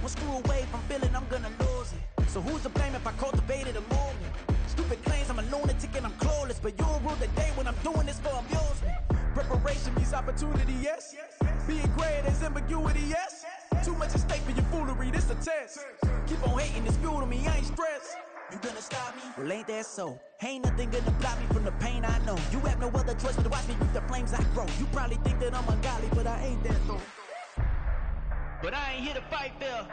One screw away from feeling I'm gonna lose it. So who's to blame if I cultivated a movement? Stupid claims I'm a lunatic and I'm clueless, but you'll rule the day when I'm doing this for amusement. Preparation means opportunity, yes. Being great is ambiguity, yes. Too much at stake for your foolery, this a test. Keep on hating, it's fuel to me, I ain't stressed. You gonna stop me? Well, ain't that so? Ain't nothing gonna block me from the pain I know. You have no other choice but to watch me reap the flames I grow. You probably think that I'm ungodly, but I ain't that though. But I ain't here to fight fair.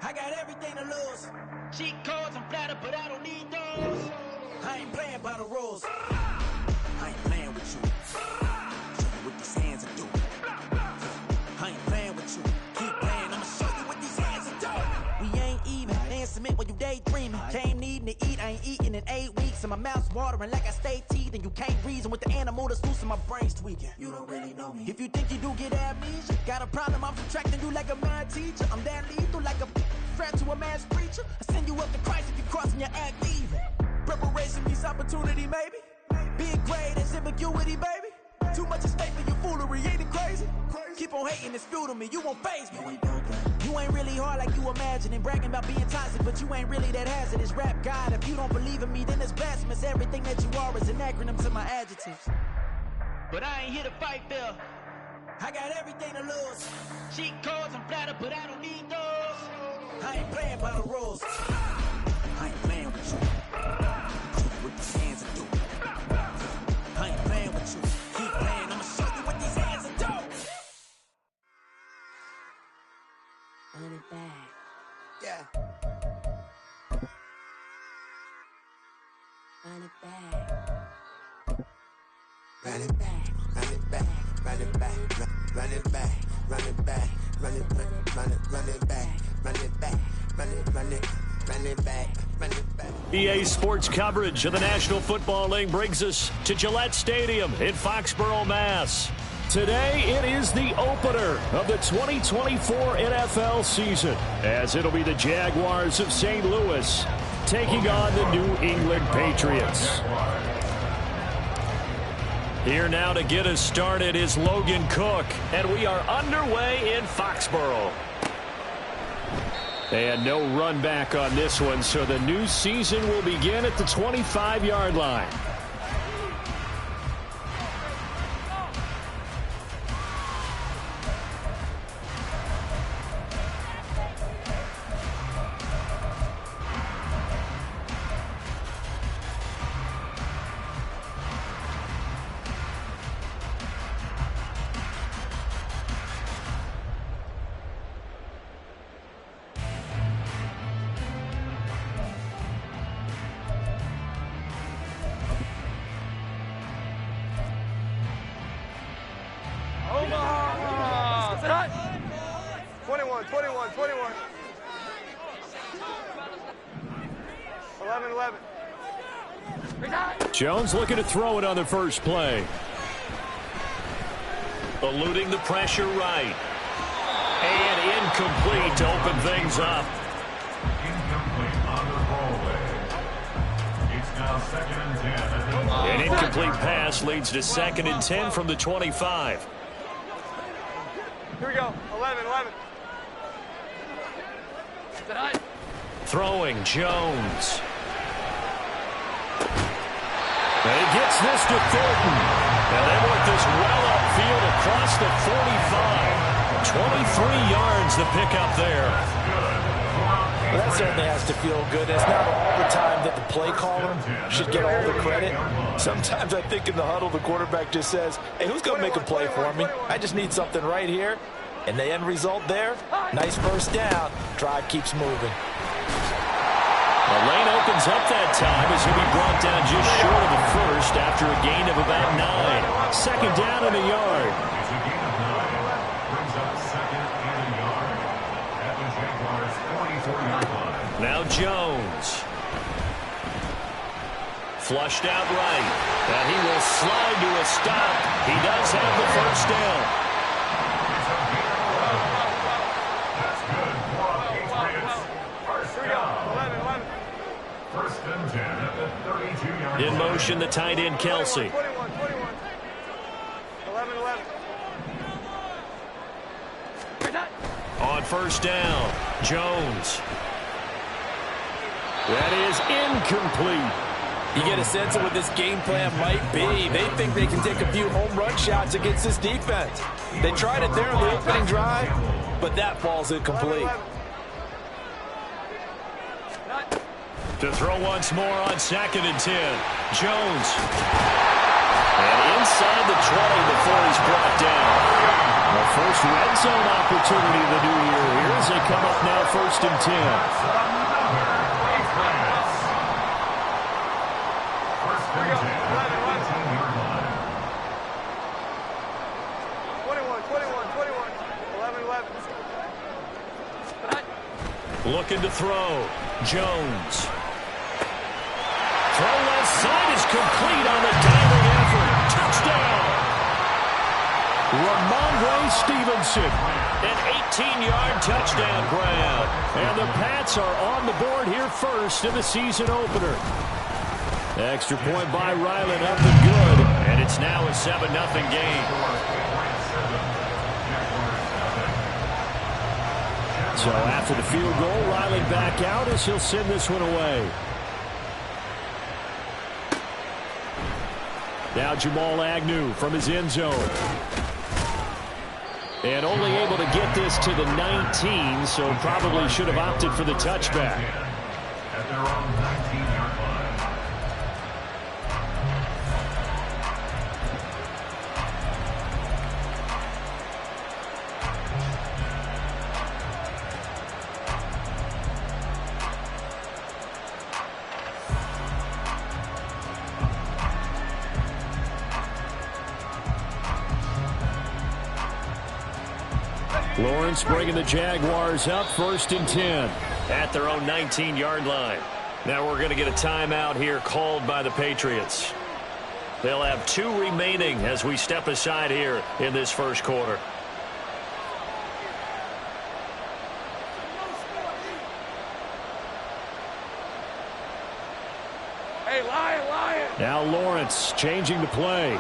I got everything to lose. Cheat codes, I'm flattered, but I don't need those. I ain't playing by the rules. I ain't playing with you. Show you what these hands are doing. I ain't playing with you. Keep playing, I'ma show you what these hands are doing. We ain't even. They ain't submit when you daydreaming. Came needing to eat, I ain't eating in 8 weeks. And my mouth's watering like I stay teeth. And you can't reason with the animal that's loose and my brain's tweaking. You don't really know me. If you think you do get amnesia, got a problem, I'm subtracting you like a mad teacher. I'm that lethal like a threat to a mass preacher. I send you up to Christ if you crossing your act evil. Preparation means opportunity, maybe. Being great is ambiguity, baby. Too much at stake for your foolery, ain't it crazy? Keep on hating, it's fuel to me, you won't faze me. You ain't really hard like you imagine and bragging about being toxic, but you ain't really that hazardous. Rap God, if you don't believe in me, then it's blasphemous. Everything that you are is an acronym to my adjectives. But I ain't here to fight fair. I got everything to lose. Cheat codes, I'm flattered, but I don't need those. I ain't playing by the rules. I ain't playing with you. Show you what these hands are doing. I ain't playing with you. Keep playing, I'ma show you what these hands are doing. Run it back. Yeah. Run it back. Run it back, run it back, run it back, run it back, run it back, run it back, run it back, run it back, run it back, run it back. EA Sports coverage of the National Football League brings us to Gillette Stadium in Foxborough, Mass. Today, it is the opener of the 2024 NFL season, as it'll be the Jaguars of St. Louis taking on the New England Patriots. Here now to get us started is Logan Cook, and we are underway in Foxborough. And no run back on this one, so the new season will begin at the 25-yard line. Jones looking to throw it on the first play. Eluding the pressure right. And incomplete to open things up. Incomplete on the rollway. It's now 2nd and 10. An incomplete pass leads to 2nd and 10 from the 25. Here we go. 11. Throwing Jones. And he gets this to Thornton. And they work this well upfield across the 45. 23 yards to pick up there. Well, that certainly has to feel good. It's not all the time that the play caller should get all the credit. Sometimes I think in the huddle, the quarterback just says, hey, who's going to make a play for me? I just need something right here. And the end result there, nice first down. Drive keeps moving. The lane opens up that time as he'll be brought down just short of the first after a gain of about 9. 2nd down and a yard. It's a gain of 9. Brings up 2nd and a yard at the Jaguars' 44-yard line. Now Jones. Flushed out right. And he will slide to a stop. He does have the first down. It's a gain of 11. That's good for Patriots. First down. 11. 1st and 10 at the 32-yard line. In motion, the tight end, Kelsey. 21. 11. On first down. Jones. That is incomplete. You get a sense of what this game plan might be. They think they can take a few home run shots against this defense. They tried it there in the opening drive, but that ball's incomplete. To throw once more on 2nd and 10. Jones. And inside the 20 before he's brought down. The first red zone opportunity of the new year here as they come up now 1st and 10. Looking to throw. Jones. Throw left side is complete on the diving effort. Touchdown! Ramondre Stevenson. An 18-yard touchdown grab. And the Pats are on the board here first in the season opener. Extra point by Ryland up and good. And it's now a 7-0 game. So after the field goal, Riley back out as he'll send this one away. Now Jamal Agnew from his end zone. And only able to get this to the 19, so probably should have opted for the touchback. At their own 19-yard line. Lawrence bringing the Jaguars up 1st and 10 at their own 19-yard line. Now we're going to get a timeout here called by the Patriots. They'll have 2 remaining as we step aside here in this first quarter. Hey, Lion! Now Lawrence changing the play.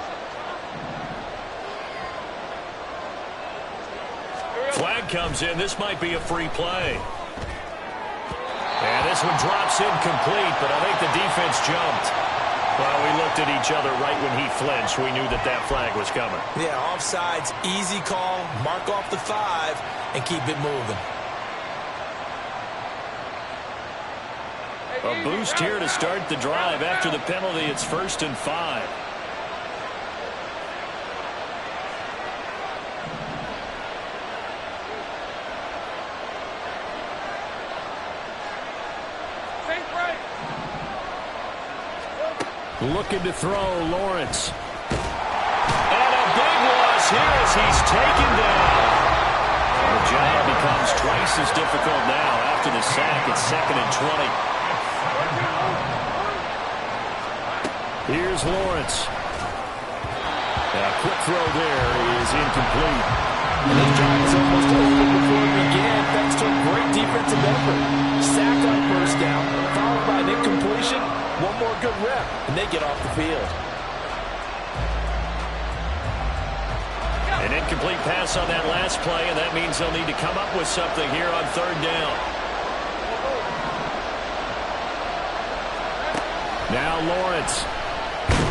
Flag comes in. This might be a free play. And this one drops incomplete, but I think the defense jumped. Well, we looked at each other right when he flinched. We knew that that flag was coming. Yeah, offsides, easy call, mark off the 5, and keep it moving. A boost here to start the drive. After the penalty, it's 1st and 5. Looking to throw, Lawrence. And a big loss here as he's taken down. The job becomes twice as difficult now after the sack. It's 2nd and 20. Here's Lawrence. A quick throw there is incomplete. And his job is almost over before it began, thanks to a great defensive effort. Sack on 1st down, followed by an incompletion. One more good rep, and they get off the field. An incomplete pass on that last play, and that means they'll need to come up with something here on 3rd down. Now Lawrence.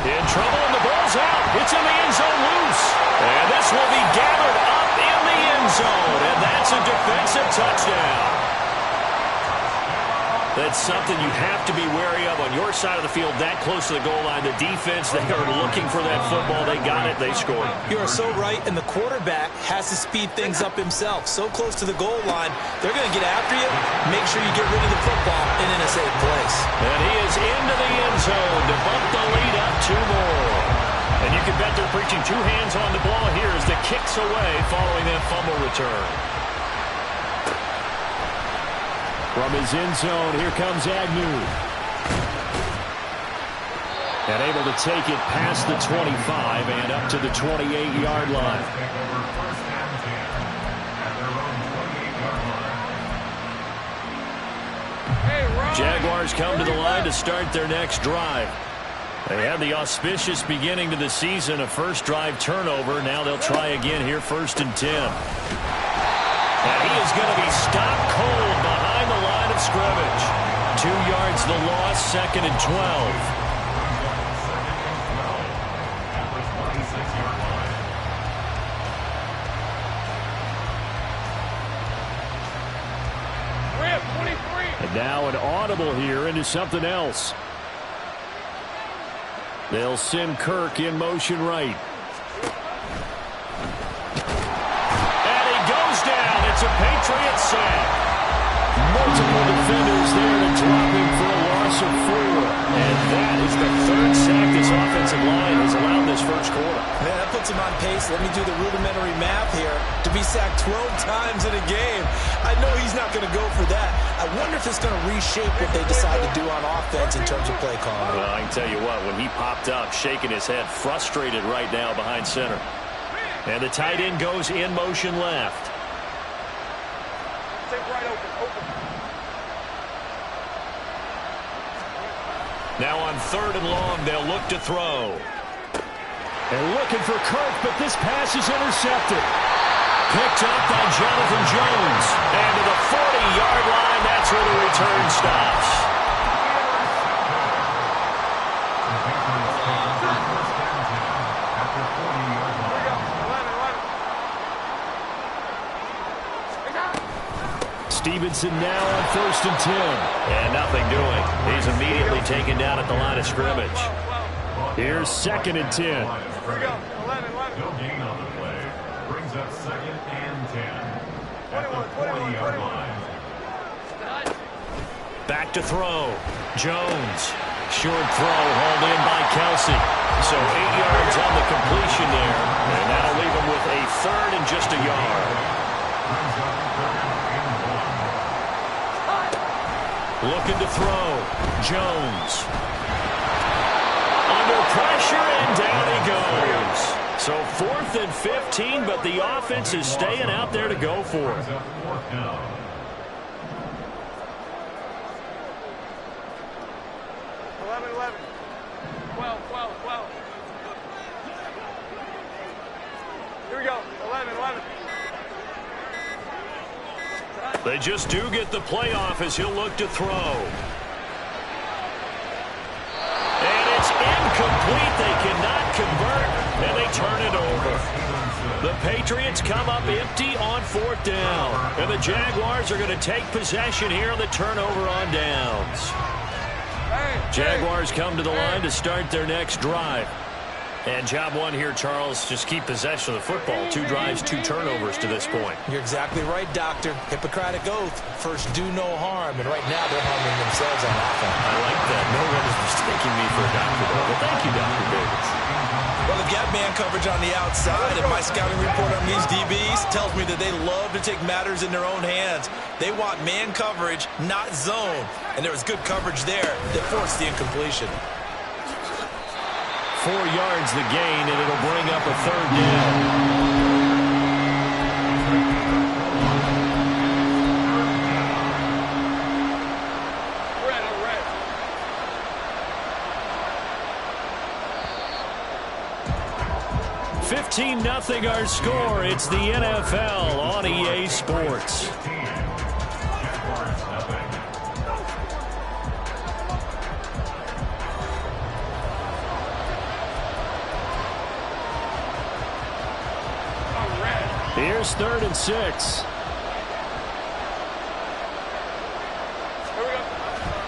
In trouble, and the ball's out. It's in the end zone loose. And this will be gathered up in the end zone, and that's a defensive touchdown. That's something you have to be wary of on your side of the field, that close to the goal line. The defense, they are looking for that football. They got it. They scored. You are so right, and the quarterback has to speed things up himself. So close to the goal line, they're going to get after you. Make sure you get rid of the football and in a safe place. And he is into the end zone to bump the lead up 2 more. And you can bet they're preaching 2 hands on the ball here as the kick's away following that fumble return. From his end zone, here comes Agnew. And able to take it past the 25 and up to the 28-yard line. Jaguars come to the line to start their next drive. They had the auspicious beginning to the season, a first drive turnover. Now they'll try again here 1st and 10. And he is going to be stopped cold behind the line of scrimmage. 2 yards the loss, 2nd and 12. And now an audible here into something else. They'll send Kirk in motion right. And he goes down. It's a Patriot sack. Multiple defenders there to drop him for a loss of 4. And that is the 3rd sack this offensive line has allowed this first quarter. Man, that puts him on pace. Let me do the rudimentary math here. To be sacked 12 times in a game. I know he's not going to go for that. I wonder if it's going to reshape what they decide to do on offense in terms of play calling. Well, I can tell you what, when he popped up, shaking his head, frustrated right now behind center. And the tight end goes in motion left. Take right open. Now on 3rd and long, they'll look to throw. And looking for Kirk, but this pass is intercepted. Picked up by Jonathan Jones. And to the 40-yard line, that's where the return stops. Stevenson now on 1st and 10. And nothing doing. He's immediately taken down at the line of scrimmage. Here's 2nd and 10. Here we go. 11. No gain on the play. Brings up 2nd and 10. At the 20-yard line. Back to throw. Jones. Short throw hauled in by Kelsey. So 8 yards on the completion there. And that'll leave him with a 3rd and just a yard. Looking to throw. Jones. Under pressure, and down he goes. So 4th and 15, but the offense is staying out there to go for it. 11. 12. Here we go. 11. They just do get the playoff as he'll look to throw. And it's incomplete. They cannot convert, and they turn it over. The Patriots come up empty on 4th down. And the Jaguars are going to take possession here on the turnover on downs. Jaguars come to the line to start their next drive. And job one here, Charles, just keep possession of the football. 2 drives, 2 turnovers to this point. You're exactly right, Doctor. Hippocratic oath. First, do no harm. And right now, they're harming themselves on offense. I like that. No one is mistaking me for a doctor, though. Well, thank you, Dr. Davis. Well, they got man coverage on the outside, and my scouting report on these DBs tells me that they love to take matters in their own hands. They want man coverage, not zone. And there was good coverage there that forced the incompletion. 4 yards the gain, and it'll bring up a 3rd down. Red. 15-0 our score. It's the NFL on EA Sports. Here's 3rd and 6.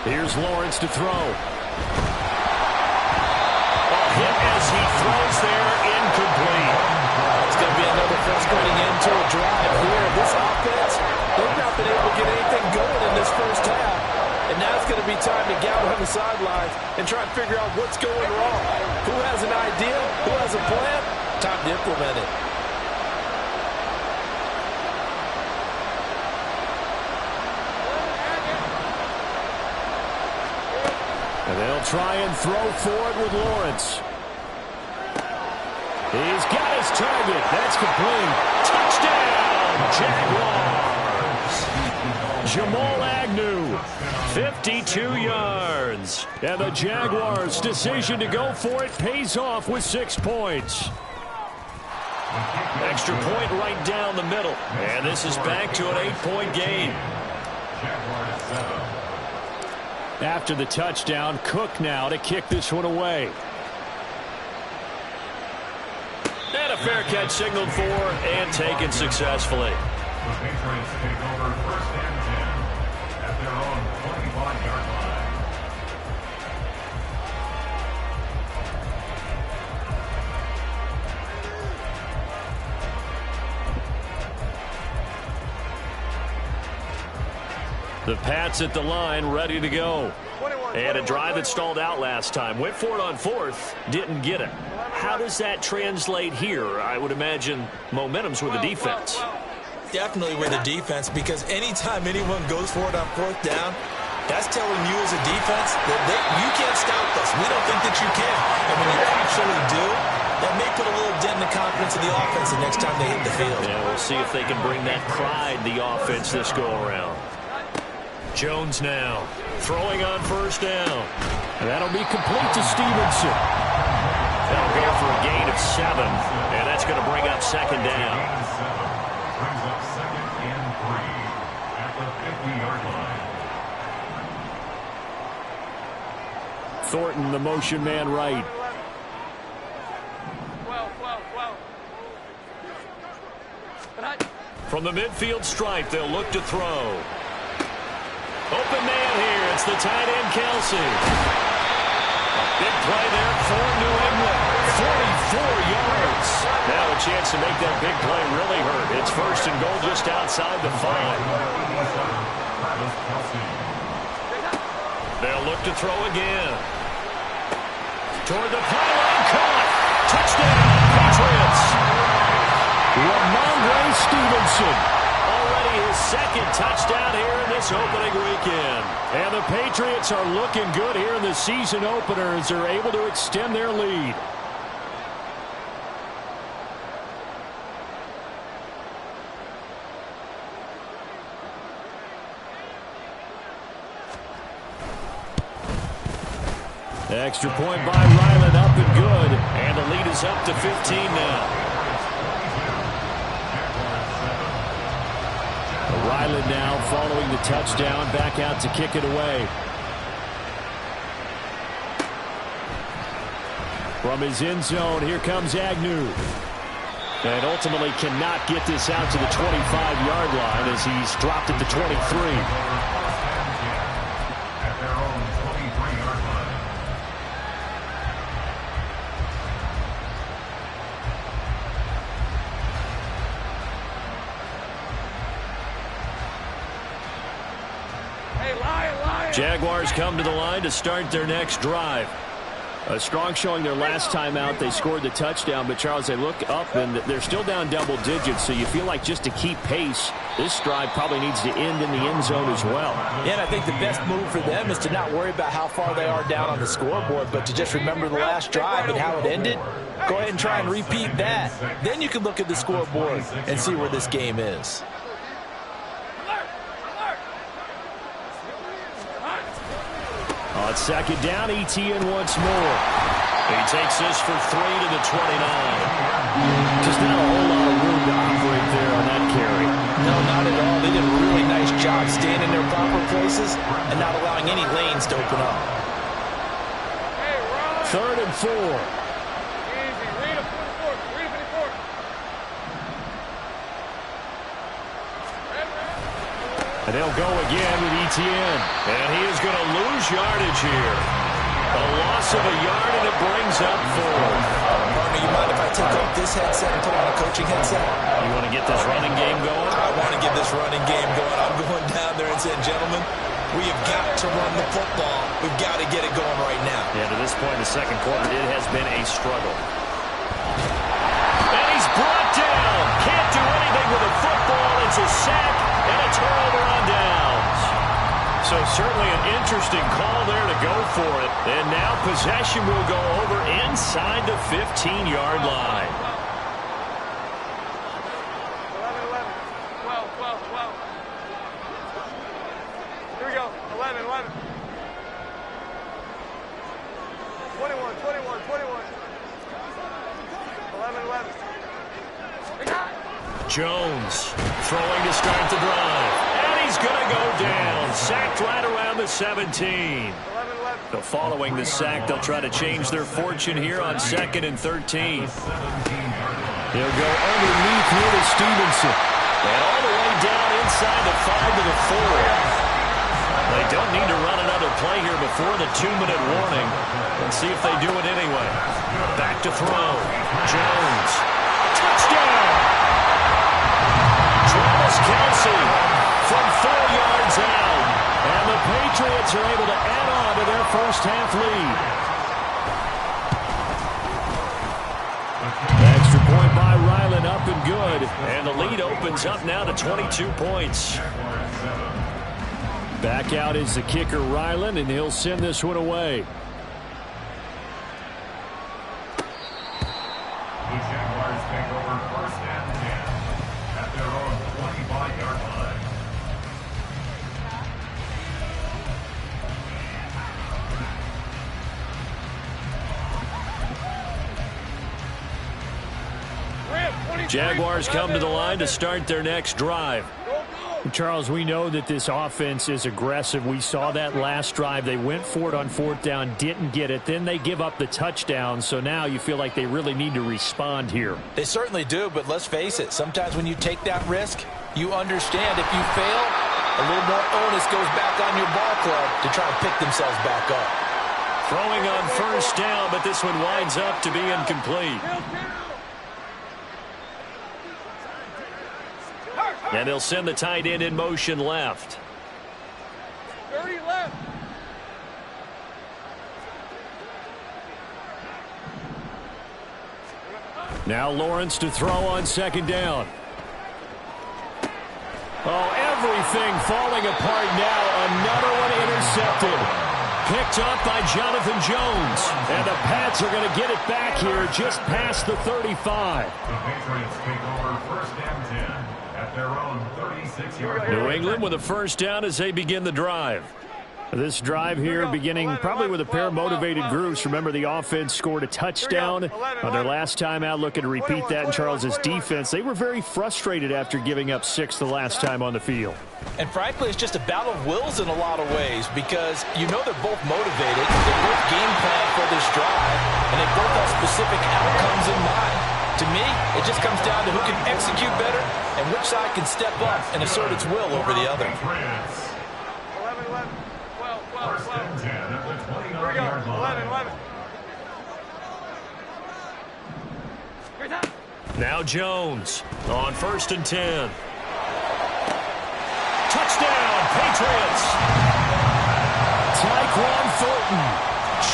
Here's Lawrence to throw. A hit as he throws there, incomplete. It's going to be another frustrating end to a drive here. This offense, they've not been able to get anything going in this first half. And now it's going to be time to gather on the sidelines and try and figure out what's going wrong. Who has an idea? Who has a plan? Time to implement it. And they'll try and throw forward with Lawrence. He's got his target. That's complete. Touchdown, Jaguars. Jamal Agnew, 52 yards. And the Jaguars' decision to go for it pays off with 6 points. Extra point right down the middle. And this is back to an 8-point game. After the touchdown, Cook now to kick this one away. And a fair catch signaled for and taken successfully. The Patriots take over 1st and 10 at their own 25-yard line. The Pats at the line, ready to go. And a drive that stalled out last time. Went for it on 4th, didn't get it. How does that translate here? I would imagine momentum's with the defense. Definitely with the defense, because anytime anyone goes for it on 4th down, that's telling you as a defense that you can't stop us. We don't think that you can. And when you actually do, that may put a little dent in the confidence of the offense the next time they hit the field. Yeah, we'll see if they can bring that pride, the offense, this go-around. Jones now throwing on 1st down. And that'll be complete to Stevenson. That'll go for a gain of 7, and that's going to bring up 2nd down. Brings up 2nd and 3 at the 50-yard line. Thornton, the motion man right. 12. From the midfield stripe, they'll look to throw. Open man here. It's the tight end, Kelsey. Big play there for New England. 44 yards. Now a chance to make that big play really hurt. It's 1st and goal just outside the 5. They'll look to throw again. Toward the pylon, caught. Touchdown, Patriots. Ramondre Stevenson. Already his 2nd touchdown here in this opening weekend. And the Patriots are looking good here in the season opener as they're able to extend their lead. Extra point by Ryland, up and good. And the lead is up to 15 now. Ryland now following the touchdown, back out to kick it away. From his end zone, here comes Agnew. And ultimately cannot get this out to the 25-yard line as he's dropped at the 23. Jaguars come to the line to start their next drive. A strong showing their last time out. They scored the touchdown, but Charles, they look up and they're still down double digits, so you feel like just to keep pace, this drive probably needs to end in the end zone as well. Yeah, and I think the best move for them is to not worry about how far they are down on the scoreboard, but to just remember the last drive and how it ended. Go ahead and try and repeat that. Then you can look at the scoreboard and see where this game is. On 2nd down, ETN once more. He takes this for 3 to the 29. Just not a whole lot of room to operate there on that carry. No, not at all. They did a really nice job staying in their proper places and not allowing any lanes to open up. 3rd and 4. And they'll go again with ETN. And he is going to lose yardage here. A loss of a yard, and it brings up 4. Partner, you mind if I take off this headset and put on a coaching headset? You want to get this running game going? I want to get this running game going. I'm going down there and saying, gentlemen, we have got to run the football. We've got to get it going right now. Yeah, to this point in the 2nd quarter, it has been a struggle. And he's brought down. Can't do anything with a football. It's a sack and a turnover on downs. So certainly an interesting call there to go for it. And now possession will go over inside the 15-yard line. 11, 12, 12. Here we go. 11. 21. 11. Jones throwing to start the drive. And he's going to go down. Sacked right around the 17. So following the sack, they'll try to change their fortune here on 2nd and 13. He'll go underneath here to Stevenson. And all the way down inside the 5 to the 4. They don't need to run another play here before the 2-minute warning. Let's see if they do it anyway. Back to throw. Jones. Touchdown! Travis Kelce from 4 yards out. And the Patriots are able to add on to their first half lead. Extra point by Ryland, up and good. And the lead opens up now to 22 points. Back out is the kicker, Ryland, and he'll send this one away. The Jaguars take over 1st and 10 at their own 25-yard line. Jaguars come to the line to start their next drive. Charles, we know that this offense is aggressive. We saw that last drive. They went for it on 4th down, didn't get it. Then they give up the touchdown. So now you feel like they really need to respond here. They certainly do, but let's face it. Sometimes when you take that risk, you understand if you fail, a little more onus goes back on your ball club to try and pick themselves back up. Throwing on 1st down, but this one winds up to be incomplete. And they'll send the tight end in motion left. 30 left. Now Lawrence to throw on 2nd down. Oh, everything falling apart now. Another one intercepted. Picked up by Jonathan Jones. And the Pats are going to get it back here just past the 35. The Patriots take over 1st and 10 at their own 36-yard line. New England with a 1st down as they begin the drive. This drive here beginning probably with a pair of motivated groups. Remember, the offense scored a touchdown on their last time out, looking to repeat that in Charles's defense. They were very frustrated after giving up 6 the last time on the field. And frankly, it's just a battle of wills in a lot of ways because you know they're both motivated. They both game plan for this drive, and they both have specific outcomes in mind. To me, it just comes down to who can execute better and which side can step up and assert its will over the other. 1st and 10 at the 29-yard line. 11. Now Jones on 1st and 10. Touchdown, Patriots. Tyquan Thornton,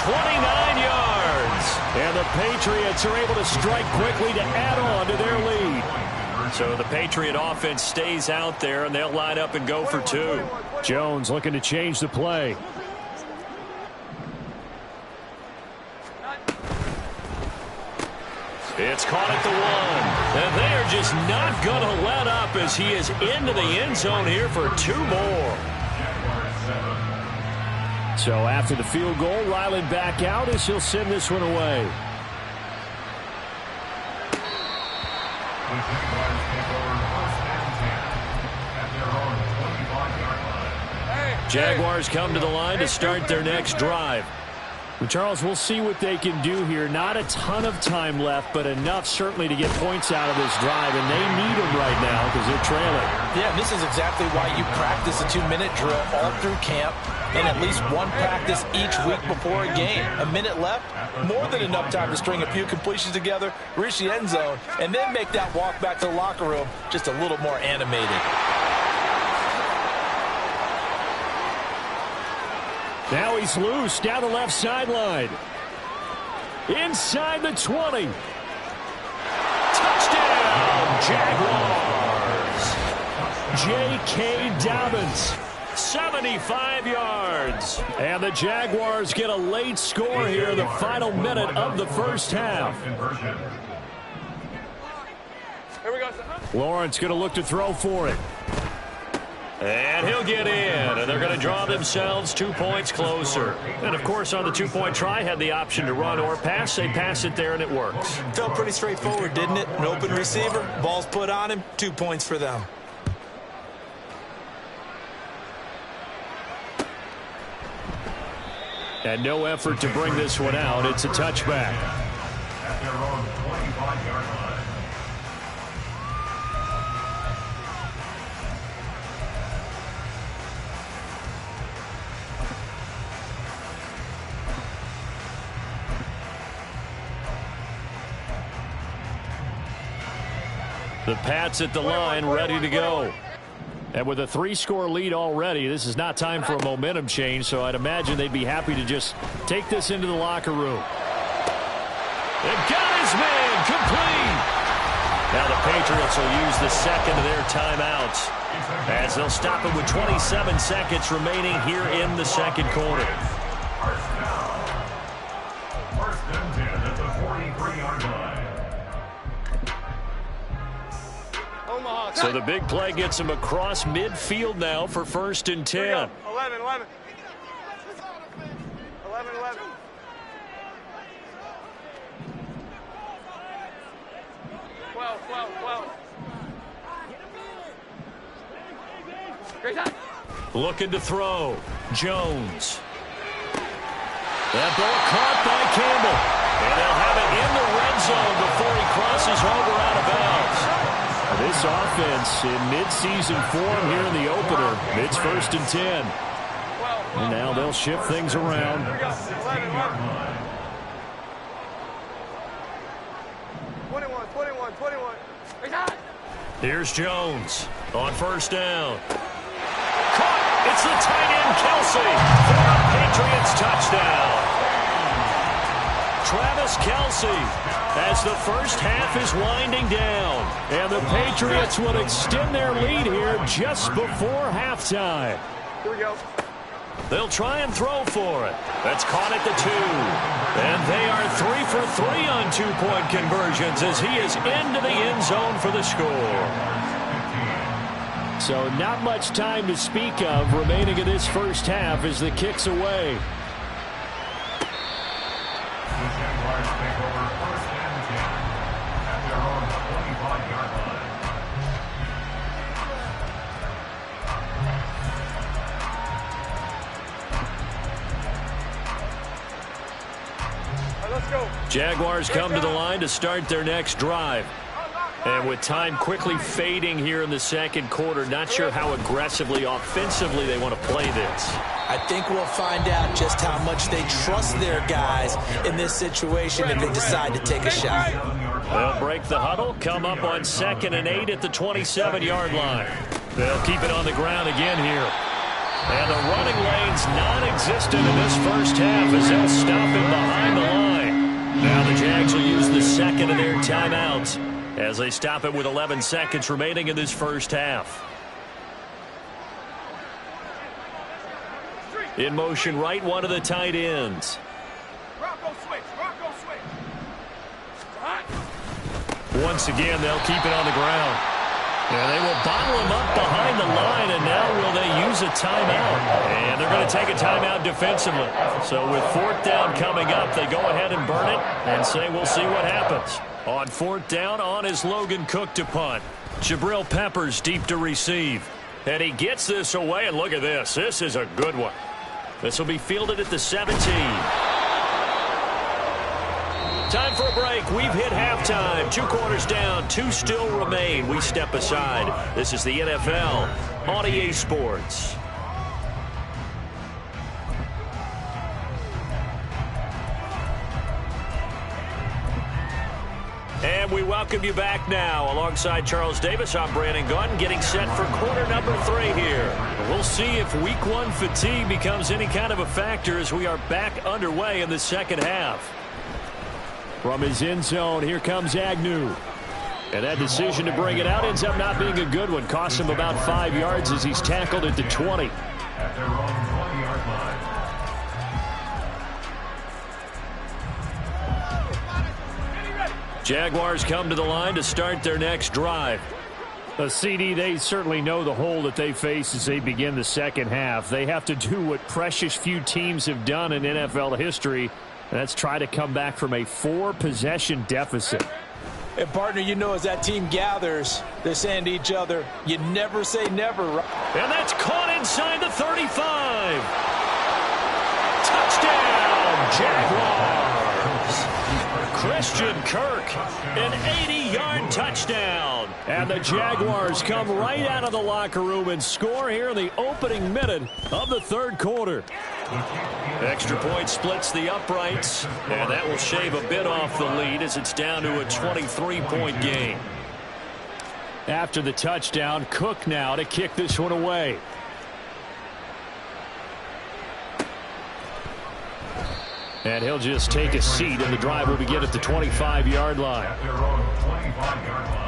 29 yards. And the Patriots are able to strike quickly to add on to their lead. So the Patriot offense stays out there, and they'll line up and go for 2. Jones looking to change the play. It's caught at the 1. And they are just not going to let up as he is into the end zone here for 2 more. So after the field goal, Ryland back out as he'll send this one away. Jaguars come to the line to start their next drive. Well, Charles, we'll see what they can do here. Not a ton of time left, but enough certainly to get points out of this drive, and they need them right now because they're trailing. Yeah, this is exactly why you practice a 2-minute drill all through camp and at least one practice each week before a game. A minute left, more than enough time to string a few completions together, reach the end zone, and then make that walk back to the locker room just a little more animated. Now he's loose down the left sideline. Inside the 20. Touchdown, Jaguars. J.K. Dobbins. 75 yards. And the Jaguars get a late score here in the final minute of the first half. Here we go. Lawrence going to look to throw for it. And he'll get in, and they're going to draw themselves 2 points closer. And, of course, on the two-point try, had the option to run or pass. They pass it there, and it works. Felt pretty straightforward, didn't it? An open receiver, ball's put on him, 2 points for them. And no effort to bring this one out. It's a touchback. At their own 25-yard line. The Pats at the line, ready to go. And with a 3-score lead already, this is not time for a momentum change, so I'd imagine they'd be happy to just take this into the locker room. They've got his man complete. Now the Patriots will use the second of their timeouts as they'll stop it with 27 seconds remaining here in the second quarter. First and 10 at the 43-yard line. So the big play gets him across midfield now for 1st and 10. 11. 12. Great time. Looking to throw. Jones. That ball caught by Campbell. And they'll have it in the red zone before he crosses over out of bounds. This offense in mid-season form here in the opener. It's 1st and 10. And now they'll shift things around. 21. Here's Jones on 1st down. Caught! It's the tight end, Kelsey, for a Patriots touchdown. Travis Kelsey, as the first half is winding down. And the Patriots will extend their lead here just before halftime. Here we go. They'll try and throw for it. That's caught at the 2. And they are 3 for 3 on 2-point conversions as he is into the end zone for the score. So not much time to speak of remaining in this first half as the kick's away. The Jaguars take over 1st and 10 at their own 25-yard line. Let's go. Jaguars come to the line to start their next drive. And with time quickly fading here in the second quarter, not sure how aggressively, offensively they want to play this. I think we'll find out just how much they trust their guys in this situation if they decide to take a shot. They'll break the huddle, come up on 2nd and 8 at the 27-yard line. They'll keep it on the ground again here. And the running lane's non-existent in this first half as they'll stop him behind the line. Now the Jags will use the second of their timeouts as they stop it with 11 seconds remaining in this first half. In motion right, one of the tight ends. Rocco switch. Once again, they'll keep it on the ground. And they will bottle him up behind the line, and now will they use a timeout? And they're going to take a timeout defensively. So with 4th down coming up, they go ahead and burn it and say we'll see what happens. On 4th down, on is Logan Cook to punt. Jabril Peppers deep to receive. And he gets this away, and look at this. This is a good one. This will be fielded at the 17. Time for a break. We've hit halftime. 2 quarters down. 2 still remain. We step aside. This is the NFL on EA Sports. And we welcome you back now. Alongside Charles Davis, I'm Brandon Gunn, getting set for quarter number 3 here. We'll see if week 1 fatigue becomes any kind of a factor as we are back underway in the second half. From his end zone, here comes Agnew. And that decision to bring it out ends up not being a good one. Costs him about 5 yards as he's tackled at the 20. At their own 20-yard line. Jaguars come to the line to start their next drive. A CD, they certainly know the hole that they face as they begin the second half. They have to do what precious few teams have done in NFL history, and that's try to come back from a 4-possession deficit. And, partner, you know, as that team gathers, they're saying to each other, you never say never. And that's caught inside the 35. Touchdown, Jaguars. Christian Kirk, an 80-yard touchdown. And the Jaguars come right out of the locker room and score here in the opening minute of the third quarter. Extra point splits the uprights, and that will shave a bit off the lead as it's down to a 23-point game. After the touchdown, Cook now to kick this one away. And he'll just take a seat, and the drive will begin at the 25-yard line. At their own 25-yard line.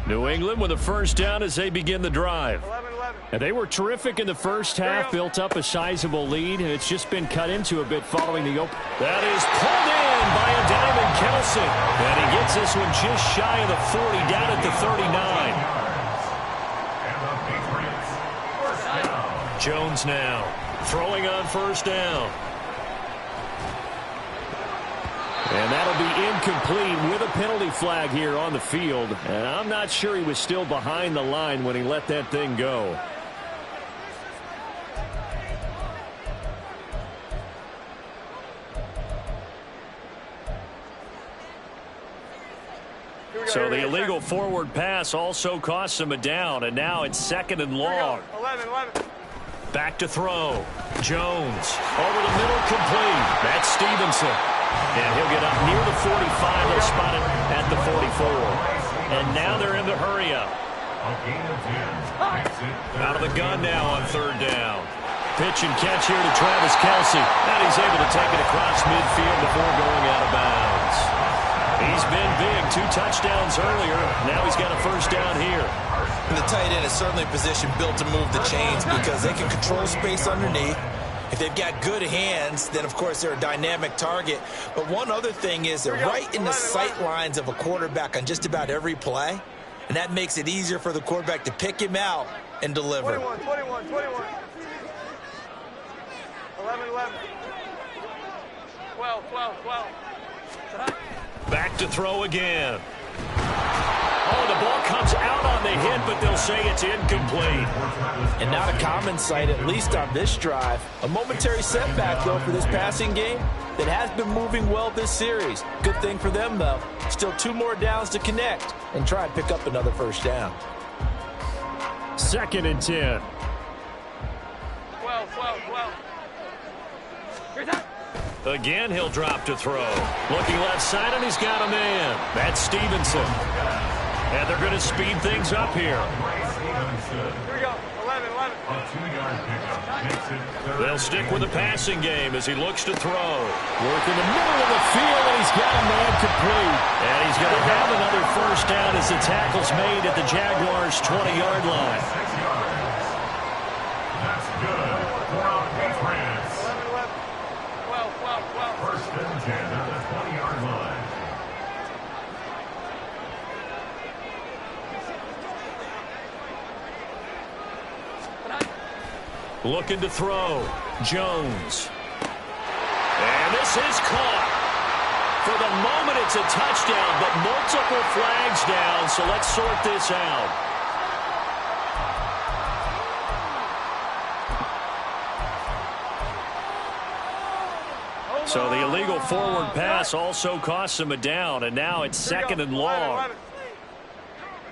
New England with a first down as they begin the drive. 11-11. And they were terrific in the first half, built up a sizable lead, and it's just been cut into a bit following the open. That is pulled in by a Diamond Kelce. And he gets this one just shy of the 40, down at the 39. Jones now throwing on first down. And that'll be incomplete with a penalty flag here on the field. And I'm not sure he was still behind the line when he let that thing go. So the illegal forward pass also costs him a down, and now it's second and long. 11-11. Back to throw. Jones over the middle, complete. That's Stevenson. And he'll get up near the 45. They'll spot it at the 44. And now they're in the hurry up. Out of the gun now on third down. Pitch and catch here to Travis Kelce. And he's able to take it across midfield before going out of bounds. He's been big. 2 touchdowns earlier. Now he's got a first down here. And the tight end is certainly a position built to move the chains because they can control space underneath. If they've got good hands, then, of course, they're a dynamic target. But one other thing is they're right in the sight lines of a quarterback on just about every play, and that makes it easier for the quarterback to pick him out and deliver. 21. 11-11. 12. Back to throw again. Oh, the ball comes out on the hit, but they'll say it's incomplete. And not a common sight, at least on this drive. A momentary setback, though, for this passing game that has been moving well this series. Good thing for them, though. Still 2 more downs to connect and try and pick up another first down. 2nd and 10. 12. Here's that. Again, he'll drop to throw. Looking left side, and he's got a man. That's Stevenson. And they're going to speed things up here. Here we go. 11-11. They'll stick with the passing game as he looks to throw. Work in the middle of the field, and he's got a man complete. And he's going to have another first down as the tackle's made at the Jaguars' 20-yard line. That's good for our Patriots. 11-11. 12. First and 10 at the 20-yard line. Looking to throw. Jones. And this is caught. For the moment, it's a touchdown, but multiple flags down, so let's sort this out. So the illegal forward pass also costs him a down, and now it's second and long.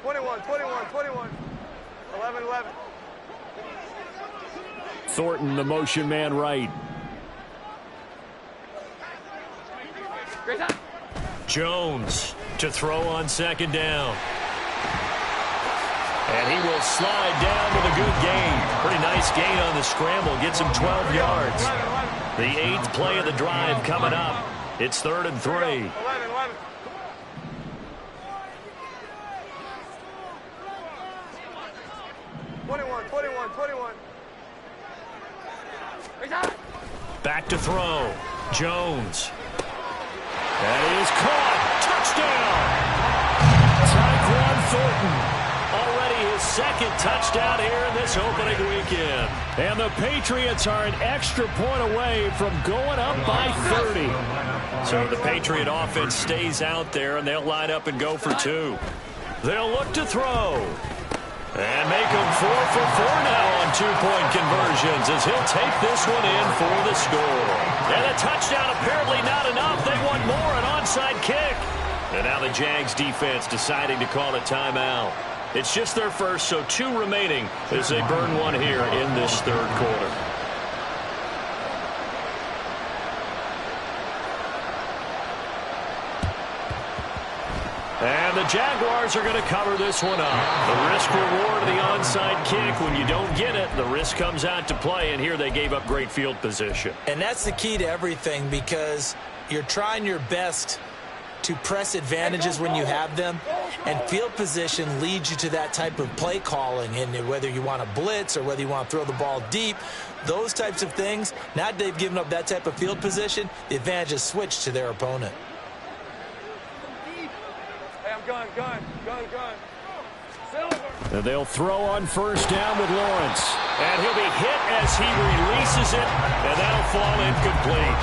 21. 11-11. Thornton, the motion man right. Jones to throw on second down. And he will slide down with a good gain. Pretty nice gain on the scramble. Gets him 12 yards. The 8th play of the drive coming up. It's 3rd and 3. 11-11. 21. Back to throw. Jones. That is caught. Touchdown. Tyquan Thornton. Already his second touchdown here in this opening weekend. And the Patriots are an extra point away from going up by 30. So the Patriot offense stays out there, and they'll line up and go for 2. They'll look to throw. And make them 4 for 4 now on 2-point conversions as he'll take this one in for the score. And a touchdown apparently not enough. They want more, an onside kick. And now the Jags defense deciding to call a timeout. It's just their first, so 2 remaining as they burn one here in this third quarter. And the Jaguars are going to cover this one up. The risk-reward of the onside kick. When you don't get it, the risk comes out to play, and here they gave up great field position. And that's the key to everything, because you're trying your best to press advantages when you have them, and field position leads you to that type of play calling. And whether you want to blitz or whether you want to throw the ball deep, those types of things, now that they've given up that type of field position, the advantage is switched to their opponent. Gun. And they'll throw on first down with Lawrence. And he'll be hit as he releases it, and that'll fall incomplete.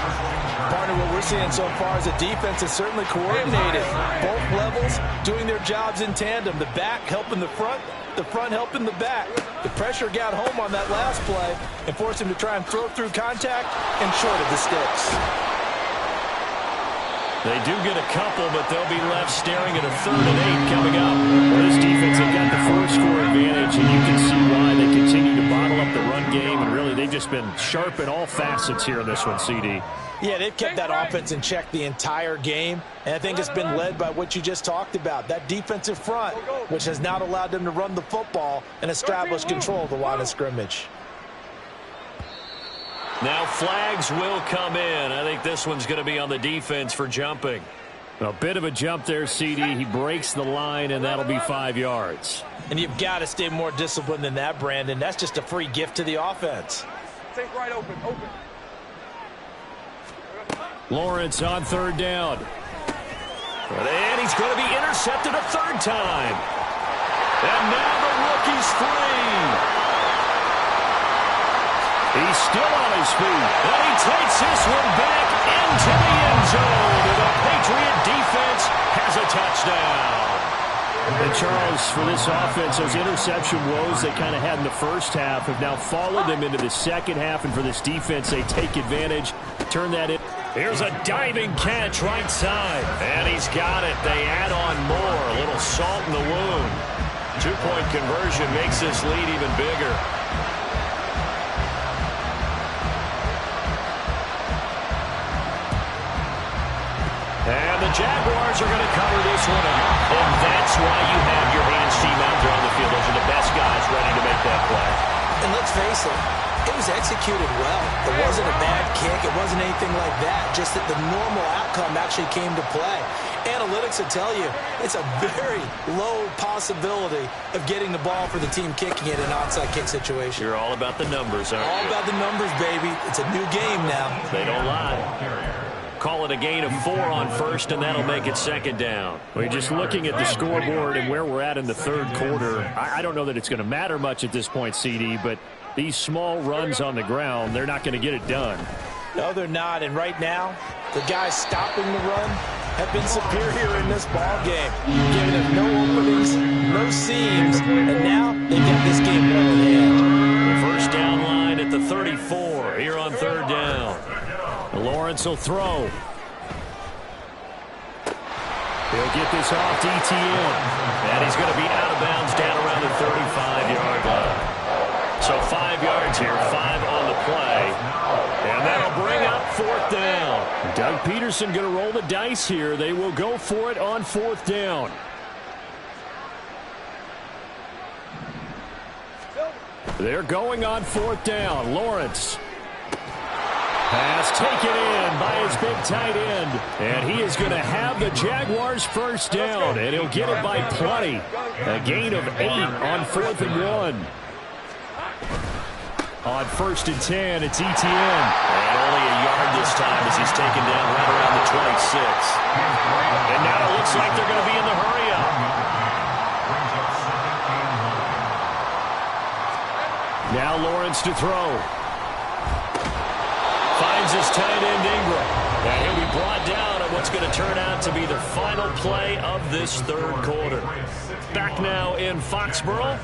Partner, what we're seeing so far is the defense is certainly coordinated. Both levels doing their jobs in tandem. The back helping the front helping the back. The pressure got home on that last play and forced him to try and throw through contact and short of the sticks. They do get a couple, but they'll be left staring at a 3rd and 8 coming up. Well, this defense have got the 4-score advantage, and you can see why they continue to bottle up the run game, and really they've just been sharp in all facets here in this one, CD. Yeah, they've kept that offense in check the entire game, and I think it's been led by what you just talked about, that defensive front, which has not allowed them to run the football and establish control of the line of scrimmage. Now flags will come in. I think this one's going to be on the defense for jumping. A bit of a jump there, CD. He breaks the line, and that'll be 5 yards. And you've got to stay more disciplined than that, Brandon. That's just a free gift to the offense. Take right open. Lawrence on 3rd down. And he's going to be intercepted a 3rd time. And now the rookie's free. He's still on his feet, and he takes this one back into the end zone, and the Patriot defense has a touchdown. And Charles, for this offense, those interception woes they kind of had in the first half have now followed them into the second half, and for this defense, they take advantage, turn that in. Here's a diving catch right side, and he's got it. They add on more, a little salt in the wound. 2-point conversion makes this lead even bigger. And the Jaguars are going to cover this one up. And that's why you have your hands team out there on the field. Those are the best guys ready to make that play. And let's face it, it was executed well. It wasn't a bad kick. It wasn't anything like that. Just that the normal outcome actually came to play. Analytics will tell you it's a very low possibility of getting the ball for the team kicking it in an onside kick situation. You're all about the numbers, aren't you? All about the numbers, baby. It's a new game now. They don't lie. Call it a gain of 4 on first, and that'll make it 2nd down. Well, just looking at the scoreboard and where we're at in the third quarter, I don't know that it's going to matter much at this point, CD, but these small runs on the ground, they're not going to get it done. No, they're not. And right now, the guys stopping the run have been superior in this ball game, giving them no openings, no seams, and now they've got this game well in hand. The first down line at the 34 here on 3rd down. Lawrence will throw. He'll get this off to ETN. And he's going to be out of bounds down around the 35-yard line. So 5 yards here, 5 on the play. And that'll bring up 4th down. Doug Peterson going to roll the dice here. They will go for it on 4th down. They're going on 4th down. Lawrence. Pass taken in by his big tight end. And he is going to have the Jaguars first down. And he'll get it by plenty. A gain of 8 on 4th and 1. On 1st and 10, it's ETN. And only a this time as he's taken down right around the 26. And now it looks like they're going to be in the hurry-up. Now Lawrence to throw. Finds his tight end Ingram. And he'll be brought down at what's going to turn out to be the final play of this third quarter. Back now in Foxborough.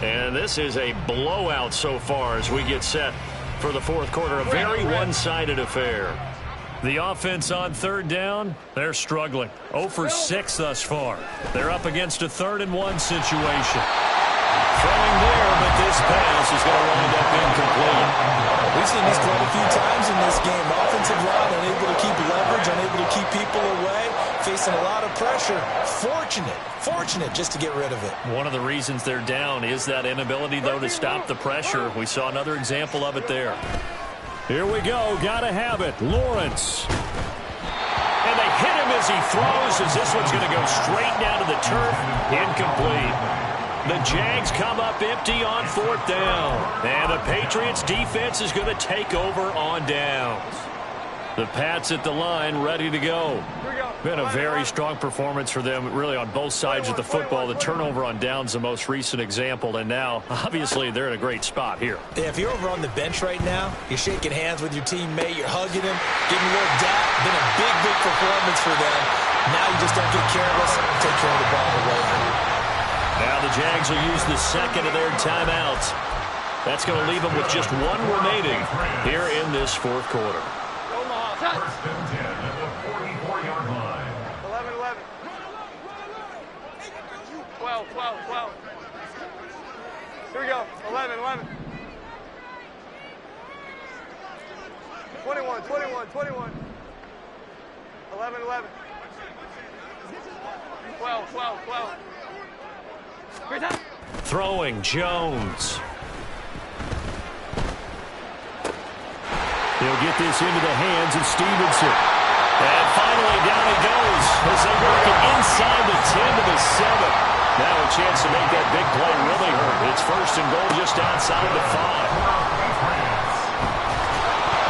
And this is a blowout so far as we get set for the fourth quarter. A very one-sided affair. The offense on third down, they're struggling. 0 for 6 thus far. They're up against a 3rd-and-1 situation. Throwing there, but this pass is going to wind up incomplete. We've seen this quite a few times in this game. Offensive line unable to keep leverage, unable to keep people away, facing a lot of pressure. Fortunate just to get rid of it. One of the reasons they're down is that inability, though, to stop the pressure. We saw another example of it there. Here we go. Got to have it. Lawrence. And they hit him as he throws, as this one's going to go straight down to the turf. Incomplete. The Jags come up empty on 4th down. And the Patriots defense is going to take over on downs. The Pats at the line ready to go. Been a very strong performance for them really on both sides of the football. The turnover on downs the most recent example. And now, obviously, they're in a great spot here. Yeah, if you're over on the bench right now, you're shaking hands with your teammate, you're hugging him, giving him a little dap. Been a big performance for them. Now you just don't get careless and take care of the ball away. Now the Jags will use the second of their timeouts. That's going to leave them with just one remaining here in this fourth quarter. First and 10 at the 44-yard line. 11. 12. Here we go. 11. 21. 11. 12. Throwing Jones. He'll get this into the hands of Stevenson. And finally down he goes as they work it inside the 10 to the 7. Now a chance to make that big play really hurt. It's 1st and goal just outside the 5.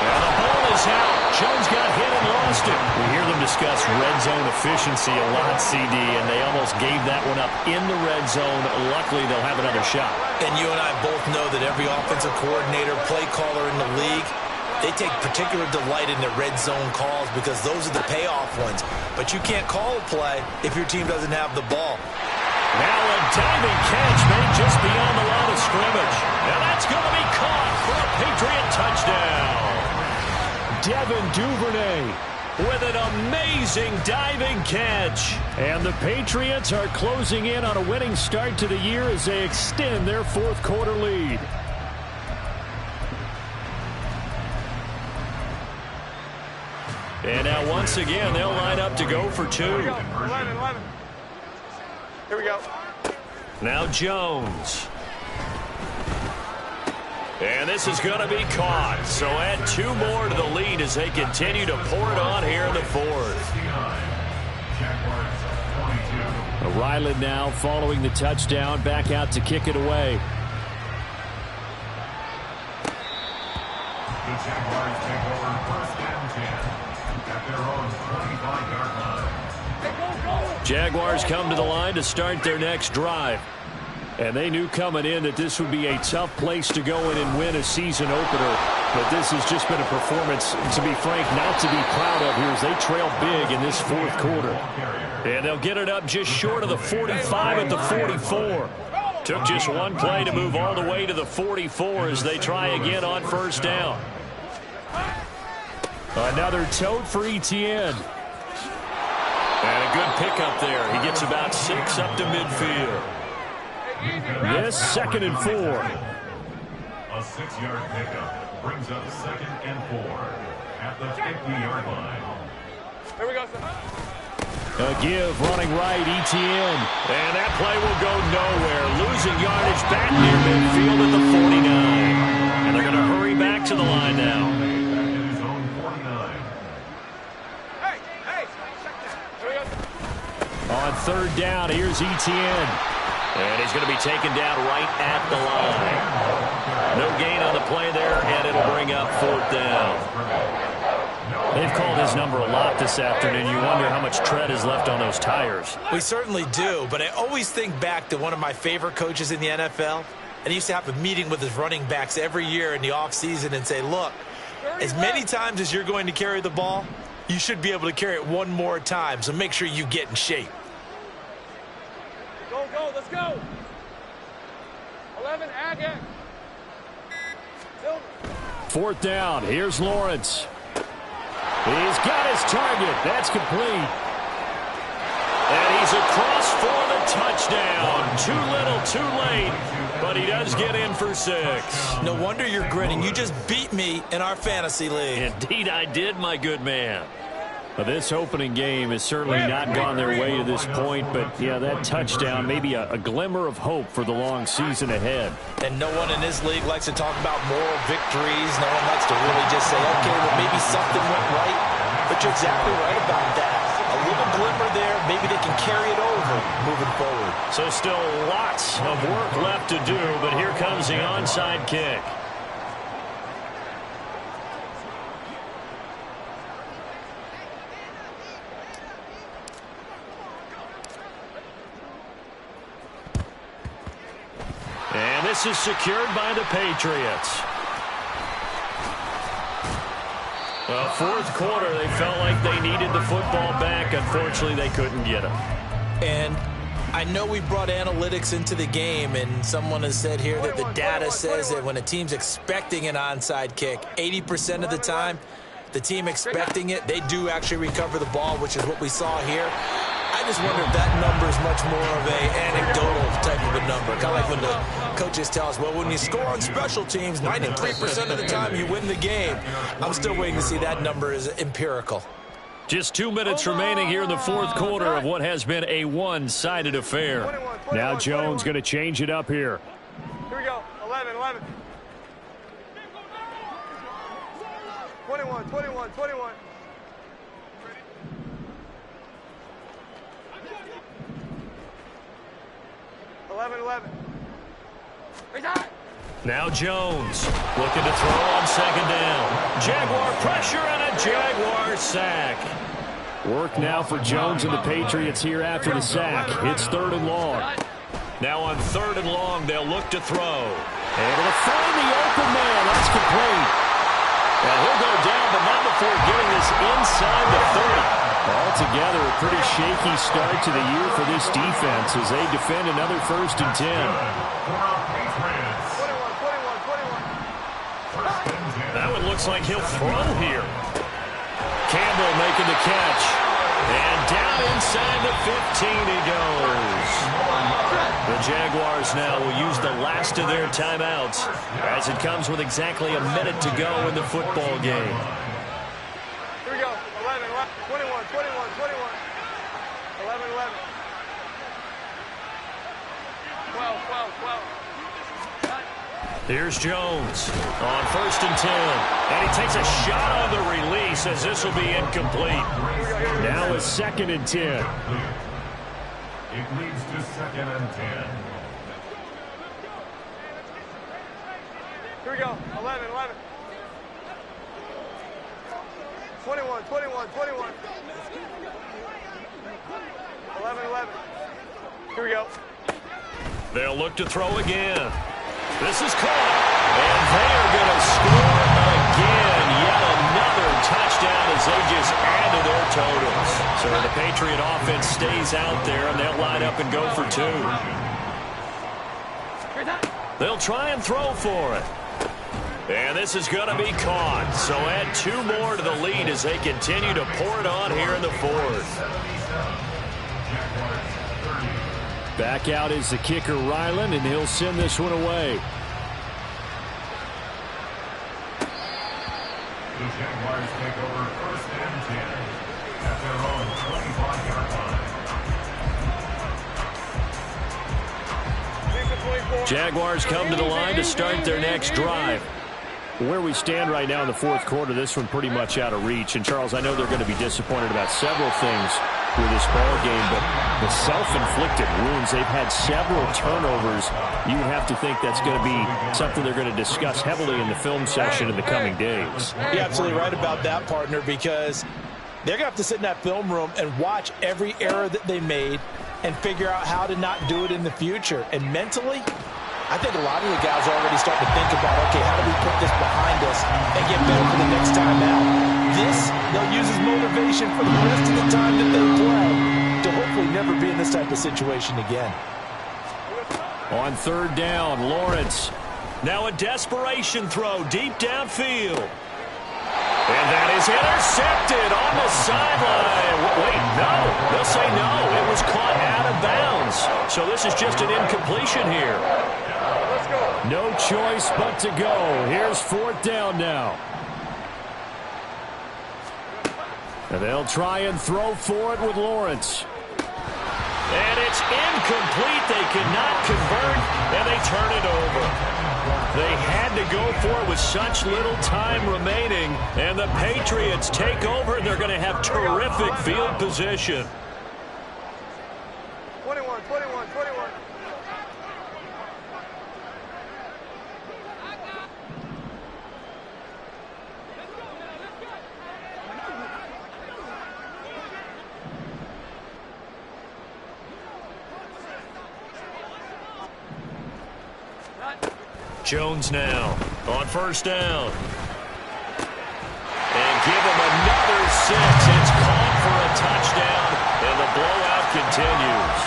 And the ball is out. Jones got hit and lost it. We hear them discuss red zone efficiency a lot, CD, and they almost gave that one up in the red zone. Luckily, they'll have another shot. And you and I both know that every offensive coordinator, play caller in the league, they take particular delight in their red zone calls because those are the payoff ones. But you can't call a play if your team doesn't have the ball. Now a diving catch made just beyond the line of scrimmage. And that's going to be caught for a Patriot touchdown. Devin Duvernay with an amazing diving catch. And the Patriots are closing in on a winning start to the year as they extend their fourth quarter lead. And now once again, they'll line up to go for 2. 11. Here we go. Now Jones. And this is going to be caught. So add 2 more to the lead as they continue to pour it on here in the fourth. Ryland now following the touchdown, back out to kick it away. The Jaguars take over 1st and 10 at their own 25-yard line. Jaguars come to the line to start their next drive. And they knew coming in that this would be a tough place to go in and win a season opener. But this has just been a performance, to be frank, not to be proud of here as they trail big in this fourth quarter. And they'll get it up just short of the 45 at the 44. Took just one play to move all the way to the 44 as they try again on 1st down. Another tote for Etienne. And a good pickup there. He gets about 6 up to midfield. Yes, 2nd and 4. A 6-yard pickup brings up 2nd and 4 at the 50-yard line. Here we go, sir. A give running right, Etienne. And that play will go nowhere. Losing yardage back near midfield at the 49. And they're going to hurry back to the line now. In his own 49. Hey, check that. Here we go. On 3rd down, here's Etienne. And he's going to be taken down right at the line. No gain on the play there, and it'll bring up 4th down. They've called his number a lot this afternoon. You wonder how much tread is left on those tires. We certainly do, but I always think back to one of my favorite coaches in the NFL, and he used to have a meeting with his running backs every year in the offseason and say, look, as many times as you're going to carry the ball, you should be able to carry it one more time, so make sure you get in shape. Go, let's go. 11, again. 4th down. Here's Lawrence. He's got his target. That's complete. And he's across for the touchdown. Too little, too late. But he does get in for 6. No wonder you're grinning. You just beat me in our fantasy league. Indeed I did, my good man. Well, this opening game has certainly not gone their way to this point, but, yeah, that touchdown, maybe a glimmer of hope for the long season ahead. And no one in this league likes to talk about moral victories. No one likes to really just say, okay, well, maybe something went right. But you're exactly right about that. A little glimmer there, maybe they can carry it over moving forward. So still lots of work left to do, but here comes the onside kick. And this is secured by the Patriots. Well, 4th quarter, they felt like they needed the football back. Unfortunately, they couldn't get it. And I know we brought analytics into the game, and someone has said here that the data says that when a team's expecting an onside kick, 80% of the time, the team expecting it, they do actually recover the ball, which is what we saw here. I just wonder if that number is much more of a anecdotal type of a number. Kind of like when the coaches tell us, well, when you score on special teams, 93% of the time you win the game. I'm still waiting to see that number is empirical. Just 2 minutes remaining here in the 4th quarter of what has been a one-sided affair. Now Jones going to change it up here. Here we go. 11. 21. 11. Now Jones looking to throw on 2nd down. Jaguar pressure and a Jaguar sack. Work now for Jones and the Patriots here after the sack. It's 3rd and long. Now on 3rd and long, they'll look to throw. Able to find the open man. That's complete. And he'll go down, but not before getting this inside the 30. Altogether, a pretty shaky start to the year for this defense as they defend another 1st and 10. That one looks like he'll throw here. Campbell making the catch. And down inside the 15 he goes. The Jaguars now will use the last of their timeouts as it comes with exactly a minute to go in the football game. Here we go. 21. 11. 12. Here's Jones on 1st and 10. And he takes a shot on the release as this will be incomplete. Now it's 2nd and 10. It leads to 2nd and 10. Here we go. 11. 21. 11. Here we go. They'll look to throw again. This is caught. And they are going to score again. Yet another touchdown as they just add to their totals. So the Patriot offense stays out there, and they'll line up and go for 2. They'll try and throw for it. And this is going to be caught. So add 2 more to the lead as they continue to pour it on here in the 4th. Back out is the kicker, Ryland, and he'll send this one away. The Jaguars take over 1st and 10 at their own 25-yard line. Jaguars come to the line to start their next drive. Where we stand right now in the 4th quarter, this one pretty much out of reach. And, Charles, I know they're going to be disappointed about several things. with this ball game, but the self-inflicted wounds, they've had several turnovers. You would have to think that's going to be something they're going to discuss heavily in the film session in the coming days. You're absolutely right about that, partner, because they're going to have to sit in that film room and watch every error that they made and figure out how to not do it in the future. And mentally, I think a lot of the guys are already starting to think about, okay, how do we put this behind us and get better for the next time out? This, they'll use as motivation for the rest of the time that they play to hopefully never be in this type of situation again. On third down, Lawrence. Now a desperation throw deep downfield. And that is intercepted on the sideline. Wait, no. They'll say no. It was caught out of bounds. So this is just an incompletion here. No choice but to go. Here's fourth down now. And they'll try and throw for it with Lawrence. And it's incomplete. They cannot convert, and they turn it over. They had to go for it with such little time remaining, and the Patriots take over, and they're going to have terrific field position. 21. Jones now on first down. And give him another 6. It's caught for a touchdown, and the blowout continues.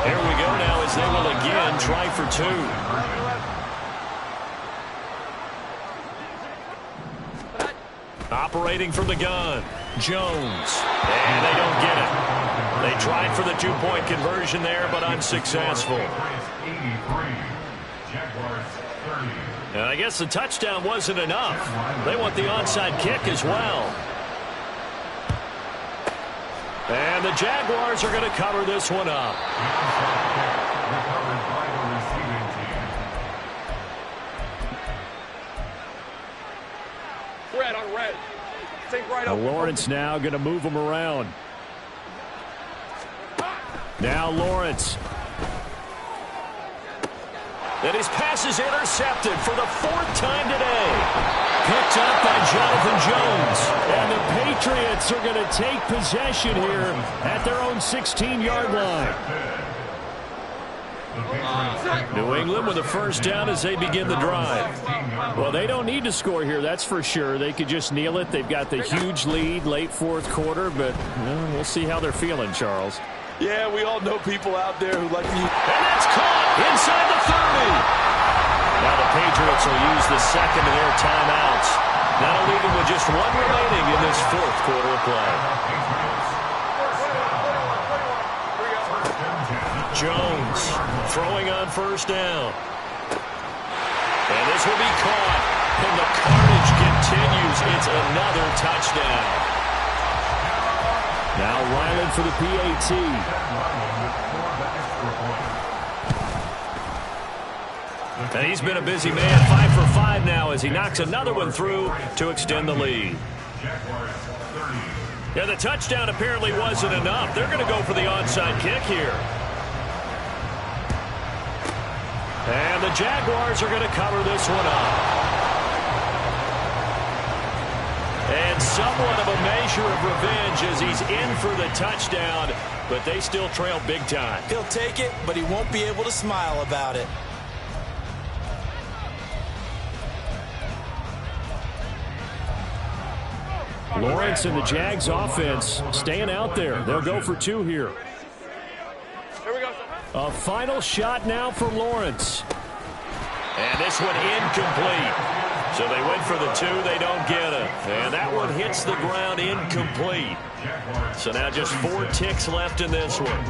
Here we go now as they will again try for 2. Operating from the gun, Jones. And they don't get it. They tried for the 2-point conversion there, but unsuccessful. And I guess the touchdown wasn't enough. They want the onside kick as well. And the Jaguars are going to cover this one up. Red on red. Take right up. Lawrence now going to move him around. Now Lawrence. And his pass is intercepted for the 4th time today. Picked up by Jonathan Jones. And the Patriots are going to take possession here at their own 16-yard line. New England with a first down as they begin the drive. Well, they don't need to score here, that's for sure. They could just kneel it. They've got the huge lead late fourth quarter, but we'll see how they're feeling, Charles. Yeah, we all know people out there who like to use... And that's caught inside the 30. Now the Patriots will use the second of their timeouts. Now leaving with just 1 remaining in this fourth quarter of play. Jones throwing on first down. And this will be caught. And the carnage continues. It's another touchdown. Now Ryland for the PAT. And he's been a busy man, 5 for 5 now as he knocks another one through to extend the lead. Yeah, the touchdown apparently wasn't enough. They're going to go for the onside kick here. And the Jaguars are going to cover this one up. And somewhat of a measure of revenge as he's in for the touchdown, but they still trail big time. He'll take it, but he won't be able to smile about it. Lawrence and the Jags offense staying out there. They'll go for 2 here. Here we go. A final shot now for Lawrence. And this one incomplete. So they went for the 2, they don't get it. And that one hits the ground incomplete. So now just 4 ticks left in this one.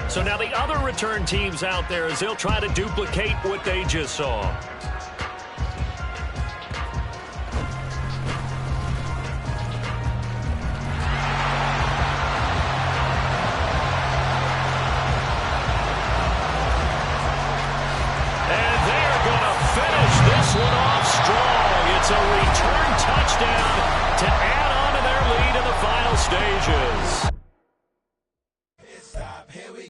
So now the other return teams out there as they'll try to duplicate what they just saw. One off strong. touchdown to add on to their lead in the final stages.